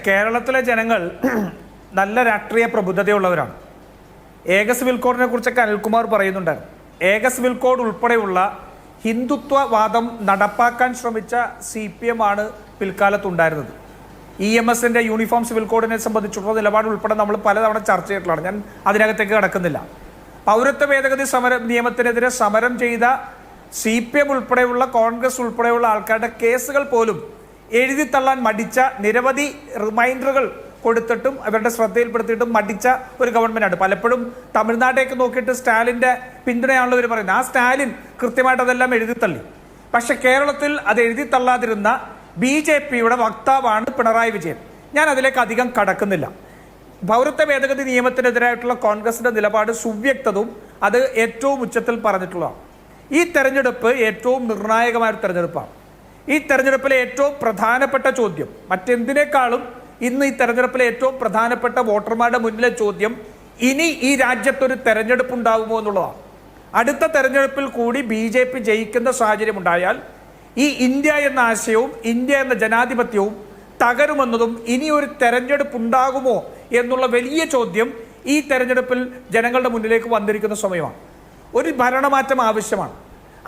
കേരളത്തിലെ ജനങ്ങൾ നല്ല രാഷ്ട്രീയ പ്രബുദ്ധതയുള്ളവരാണ്. ഏക സിവിൽ കോഡിനെ കുറിച്ചൊക്കെ അനിൽകുമാർ പറയുന്നുണ്ടായിരുന്നു. ഏക സിവിൽ കോഡ് ഉൾപ്പെടെയുള്ള ഹിന്ദുത്വവാദം നടപ്പാക്കാൻ ശ്രമിച്ച CPM ആണ് പിൽക്കാലത്തുണ്ടായിരുന്നത്. EMSന്റെ യൂണിഫോം സിവിൽ കോഡിനെ സംബന്ധിച്ചുള്ള നിലപാട് ഉൾപ്പെടെ നമ്മൾ പലതവണ ചർച്ച ചെയ്തിട്ടുള്ളതാണ്. ഞാൻ അതിനകത്തേക്ക് കടക്കുന്നില്ല. പൗരത്വ ഭേദഗതി നിയമത്തിനെതിരെ സമരം ചെയ്ത CPM ഉൾപ്പെടെയുള്ള കോൺഗ്രസ് ഉൾപ്പെടെയുള്ള ആൾക്കാരുടെ കേസുകൾ പോലും എഴുതിത്തള്ളാൻ മടിച്ച, നിരവധി റിമൈൻഡറുകൾ കൊടുത്തിട്ടും അവരുടെ ശ്രദ്ധയിൽപ്പെടുത്തിയിട്ടും മടിച്ച ഒരു ഗവൺമെൻറ്റാണ്. പലപ്പോഴും തമിഴ്നാട്ടേക്ക് നോക്കിയിട്ട് സ്റ്റാലിൻ്റെ പിന്തുണയാണല്ലോ ഇവർ പറയുന്നത്. ആ സ്റ്റാലിൻ കൃത്യമായിട്ട് അതെല്ലാം എഴുതിത്തള്ളി. പക്ഷെ കേരളത്തിൽ അത് എഴുതിത്തള്ളാതിരുന്ന BJPയുടെ വക്താവാണ് പിണറായി വിജയൻ. ഞാൻ അതിലേക്ക് അധികം കടക്കുന്നില്ല. പൗരത്വ ഭേദഗതി നിയമത്തിനെതിരായിട്ടുള്ള കോൺഗ്രസിന്റെ നിലപാട് സുവ്യക്തവും അത് ഏറ്റവും ഉച്ചത്തിൽ പറഞ്ഞിട്ടുള്ളതാണ്. ഈ തെരഞ്ഞെടുപ്പ് ഏറ്റവും നിർണായകമായ ഒരു തെരഞ്ഞെടുപ്പാണ്. ഈ തെരഞ്ഞെടുപ്പിലെ ഏറ്റവും പ്രധാനപ്പെട്ട ചോദ്യം, മറ്റെന്തിനേക്കാളും ഇന്ന് ഈ തെരഞ്ഞെടുപ്പിലെ ഏറ്റവും പ്രധാനപ്പെട്ട വോട്ടർമാരുടെ മുന്നിലെ ചോദ്യം, ഇനി ഈ രാജ്യത്തൊരു തെരഞ്ഞെടുപ്പ് ഉണ്ടാകുമോ എന്നുള്ളതാണ്. അടുത്ത തെരഞ്ഞെടുപ്പിൽ കൂടി BJP ജയിക്കുന്ന സാഹചര്യം ഉണ്ടായാൽ ഈ ഇന്ത്യ എന്ന ആശയവും ഇന്ത്യ എന്ന ജനാധിപത്യവും തകരുമെന്നതും ഇനി ഒരു തെരഞ്ഞെടുപ്പ് ഉണ്ടാകുമോ എന്നുള്ള വലിയ ചോദ്യം ഈ തെരഞ്ഞെടുപ്പിൽ ജനങ്ങളുടെ മുന്നിലേക്ക് വന്നിരിക്കുന്ന സമയമാണ്. ഒരു ഭരണമാറ്റം ആവശ്യമാണ്.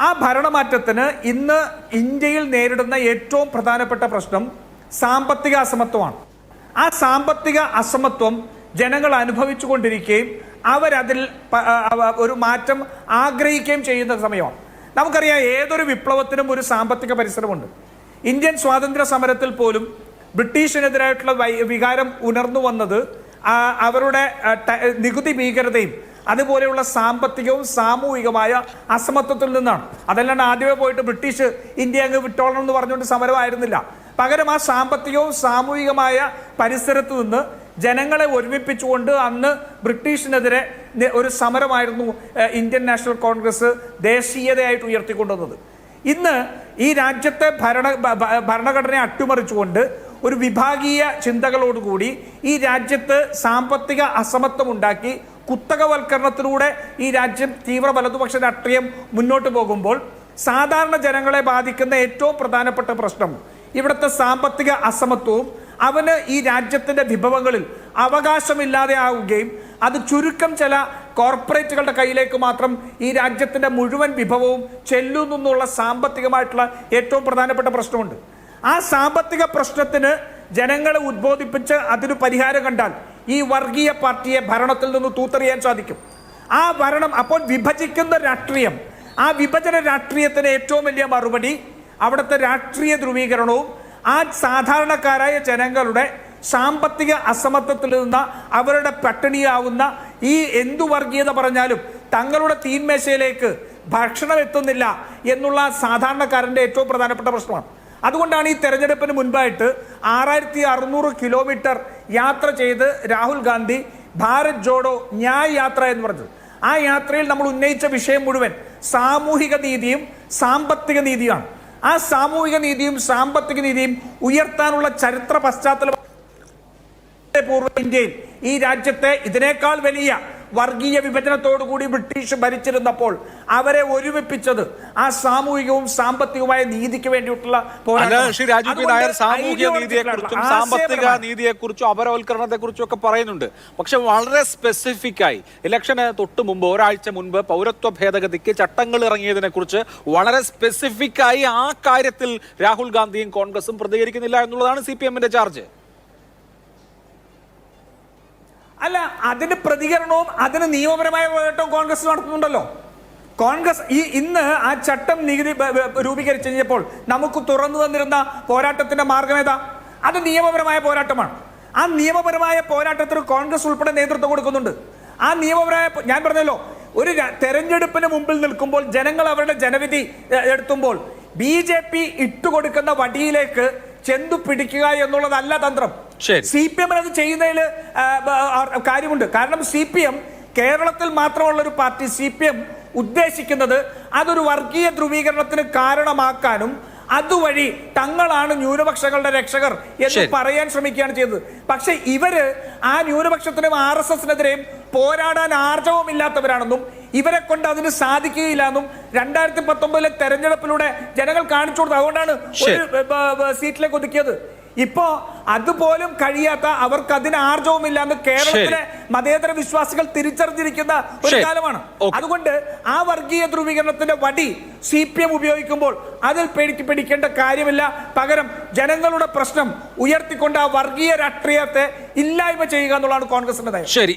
ആ ഭരണമാറ്റത്തിന് ഇന്ന് ഇന്ത്യയിൽ നേരിടുന്ന ഏറ്റവും പ്രധാനപ്പെട്ട പ്രശ്നം സാമ്പത്തിക അസമത്വമാണ്. ആ സാമ്പത്തിക അസമത്വം ജനങ്ങൾ അനുഭവിച്ചു കൊണ്ടിരിക്കുകയും അവരതിൽ ഒരു മാറ്റം ആഗ്രഹിക്കുകയും ചെയ്യുന്ന സമയമാണ്. നമുക്കറിയാം, ഏതൊരു വിപ്ലവത്തിനും ഒരു സാമ്പത്തിക പരിസരമുണ്ട്. ഇന്ത്യൻ സ്വാതന്ത്ര്യ സമരത്തിൽ പോലും ബ്രിട്ടീഷിനെതിരായിട്ടുള്ള വികാരം ഉണർന്നു വന്നത് അവരുടെ നികുതി ഭീകരതയും അതുപോലെയുള്ള സാമ്പത്തികവും സാമൂഹികമായ അസമത്വത്തിൽ നിന്നാണ്. അതല്ലാണ്ട് ആദ്യമേ പോയിട്ട് ബ്രിട്ടീഷ് ഇന്ത്യ അങ്ങ് വിട്ടോളണം എന്ന് പറഞ്ഞുകൊണ്ട് സമരമായിരുന്നില്ല. പകരം ആ സാമ്പത്തികവും സാമൂഹികമായ പരിസരത്ത് നിന്ന് ജനങ്ങളെ ഒരുമിപ്പിച്ചുകൊണ്ട് അന്ന് ബ്രിട്ടീഷിനെതിരെ ഒരു സമരമായിരുന്നു ഇന്ത്യൻ നാഷണൽ കോൺഗ്രസ് ദേശീയതയായിട്ട് ഉയർത്തിക്കൊണ്ടുവന്നത്. ഇന്ന് ഈ രാജ്യത്തെ ഭരണഘടനയെ അട്ടിമറിച്ചുകൊണ്ട് ഒരു വിഭാഗീയ ചിന്തകളോടുകൂടി ഈ രാജ്യത്ത് സാമ്പത്തിക അസമത്വം ഉണ്ടാക്കി കുത്തകവൽക്കരണത്തിലൂടെ ഈ രാജ്യം തീവ്ര വലതുപക്ഷ രാഷ്ട്രീയം മുന്നോട്ട് പോകുമ്പോൾ സാധാരണ ജനങ്ങളെ ബാധിക്കുന്ന ഏറ്റവും പ്രധാനപ്പെട്ട പ്രശ്നം ഇവിടുത്തെ സാമ്പത്തിക അസമത്വവും അവന് ഈ രാജ്യത്തിൻ്റെ വിഭവങ്ങളിൽ അവകാശമില്ലാതെ ആവുകയും അത് ചുരുക്കം ചില കോർപ്പറേറ്റുകളുടെ കയ്യിലേക്ക് മാത്രം ഈ രാജ്യത്തിൻ്റെ മുഴുവൻ വിഭവവും ചെല്ലുന്നുള്ള സാമ്പത്തികമായിട്ടുള്ള ഏറ്റവും പ്രധാനപ്പെട്ട പ്രശ്നമുണ്ട്. ആ സാമ്പത്തിക പ്രശ്നത്തിന് ജനങ്ങളെ ഉദ്ബോധിപ്പിച്ച് അതിന് പരിഹാരം കണ്ടാൽ ഈ വർഗീയ പാർട്ടിയെ ഭരണത്തിൽ നിന്ന് തൂത്തെറിയാൻ സാധിക്കും. ആ ഭരണം അപ്പോൾ വിഭജിക്കുന്ന രാഷ്ട്രീയം, ആ വിഭജന രാഷ്ട്രീയത്തിന് ഏറ്റവും വലിയ മറുപടി അവിടുത്തെ രാഷ്ട്രീയ ധ്രുവീകരണവും ആ സാധാരണക്കാരായ ജനങ്ങളുടെ സാമ്പത്തിക അസമത്വത്തിൽ നിന്ന് അവരുടെ പട്ടിണിയാവുന്ന ഈ എന്തു വർഗീയത പറഞ്ഞാലും തങ്ങളുടെ തീന്മേശയിലേക്ക് ഭക്ഷണം എത്തുന്നില്ല എന്നുള്ള സാധാരണക്കാരൻ്റെ ഏറ്റവും പ്രധാനപ്പെട്ട പ്രശ്നമാണ്. അതുകൊണ്ടാണ് ഈ തെരഞ്ഞെടുപ്പിന് മുൻപായിട്ട് 6600 കിലോമീറ്റർ യാത്ര ചെയ്ത് രാഹുൽ ഗാന്ധി ഭാരത് ജോഡോ ന്യായ് യാത്ര എന്ന് പറഞ്ഞത്. ആ യാത്രയിൽ നമ്മൾ ഉന്നയിച്ച വിഷയം മുഴുവൻ സാമൂഹിക നീതിയും സാമ്പത്തിക നീതിയാണ്. ആ സാമൂഹിക നീതിയും സാമ്പത്തിക നീതിയും ഉയർത്താനുള്ള ചരിത്ര പശ്ചാത്തലം പൂർവ്വ ഇന്ത്യയിൽ ഈ രാജ്യത്തെ ഇതിനേക്കാൾ വലിയ വർഗീയ വിഭജനത്തോടുകൂടി ബ്രിട്ടീഷ് ഭരിച്ചിരുന്നപ്പോൾ അവരെ ഒരുമിപ്പിച്ചത് ആ സാമൂഹികവും സാമ്പത്തികവുമായ നീതിക്ക് വേണ്ടിയിട്ടുള്ള സാമൂഹിക നീതിയെക്കുറിച്ചും സാമ്പത്തിക നീതിയെക്കുറിച്ചും അപരവൽക്കരണത്തെക്കുറിച്ചും ഒക്കെ പറയുന്നുണ്ട്. പക്ഷെ വളരെ സ്പെസിഫിക് ആയി ഇലക്ഷന് തൊട്ട് മുമ്പ്, ഒരാഴ്ച മുൻപ് പൗരത്വ ഭേദഗതിക്ക് ചട്ടങ്ങൾ ഇറങ്ങിയതിനെ കുറിച്ച് വളരെ സ്പെസിഫിക് ആയി ആ കാര്യത്തിൽ രാഹുൽ ഗാന്ധിയും കോൺഗ്രസും പ്രതികരിക്കുന്നില്ല എന്നുള്ളതാണ് CPMന്റെ ചാർജ്. അല്ല, അതിന് പ്രതികരണവും അതിന് നിയമപരമായ പോരാട്ടവും കോൺഗ്രസ് നടത്തുന്നുണ്ടല്ലോ. കോൺഗ്രസ് ഇന്ന് ആ ചട്ടം നികുതി രൂപീകരിച്ചു കഴിഞ്ഞപ്പോൾ നമുക്ക് തുറന്നു തന്നിരുന്ന പോരാട്ടത്തിന്റെ മാർഗമേതാ? അത് നിയമപരമായ പോരാട്ടമാണ്. ആ നിയമപരമായ പോരാട്ടത്തിന് കോൺഗ്രസ് ഉൾപ്പെടെ നേതൃത്വം കൊടുക്കുന്നുണ്ട്. ആ നിയമപരമായ, ഞാൻ പറഞ്ഞല്ലോ, ഒരു തെരഞ്ഞെടുപ്പിന് മുമ്പിൽ നിൽക്കുമ്പോൾ ജനങ്ങൾ അവരുടെ ജനവിധി എടുത്തുമ്പോൾ BJP ഇട്ടുകൊടുക്കുന്ന വടിയിലേക്ക് ചെന്തു പിടിക്കുക എന്നുള്ളതല്ല തന്ത്രം. CPM അത് ചെയ്യുന്നതിൽ കാര്യമുണ്ട്. കാരണം CPM കേരളത്തിൽ മാത്രമുള്ള ഒരു പാർട്ടി. CPM ഉദ്ദേശിക്കുന്നത് അതൊരു വർഗീയ ധ്രുവീകരണത്തിന് കാരണമാക്കാനും അതുവഴി തങ്ങളാണ് ന്യൂനപക്ഷങ്ങളുടെ രക്ഷകർ എന്ന് പറയാൻ ശ്രമിക്കുകയാണ് ചെയ്തത്. പക്ഷെ ഇവര് ആ ന്യൂനപക്ഷത്തിനും RSSനെതിരെയും പോരാടാൻ ആർജവമില്ലാത്തവരാണെന്നും ഇവരെ കൊണ്ട് അതിന് സാധിക്കുകയില്ലെന്നും 2019 തെരഞ്ഞെടുപ്പിലൂടെ ജനങ്ങൾ കാണിച്ചു കൊടുത്തു. അതുകൊണ്ടാണ് ഒരു സീറ്റിലേക്ക് ഒതുക്കിയത്. ഇപ്പോ അതുപോലും കഴിയാത്ത, അവർക്ക് അതിന് ആർജവുമില്ല എന്ന് കേരളത്തിലെ മതേതര വിശ്വാസികൾ തിരിച്ചറിഞ്ഞിരിക്കുന്ന ഒരു കാലമാണ്. അതുകൊണ്ട് ആ വർഗീയ ധ്രുവീകരണത്തിന്റെ വടി CPM ഉപയോഗിക്കുമ്പോൾ അതിൽ പേടിക്കേണ്ട കാര്യമില്ല. പകരം ജനങ്ങളുടെ പ്രശ്നം ഉയർത്തിക്കൊണ്ട് ആ വർഗീയ രാഷ്ട്രീയത്തെ ഇല്ലായ്മ ചെയ്യുക എന്നുള്ളതാണ് കോൺഗ്രസിന്റെ നയം. ശരി.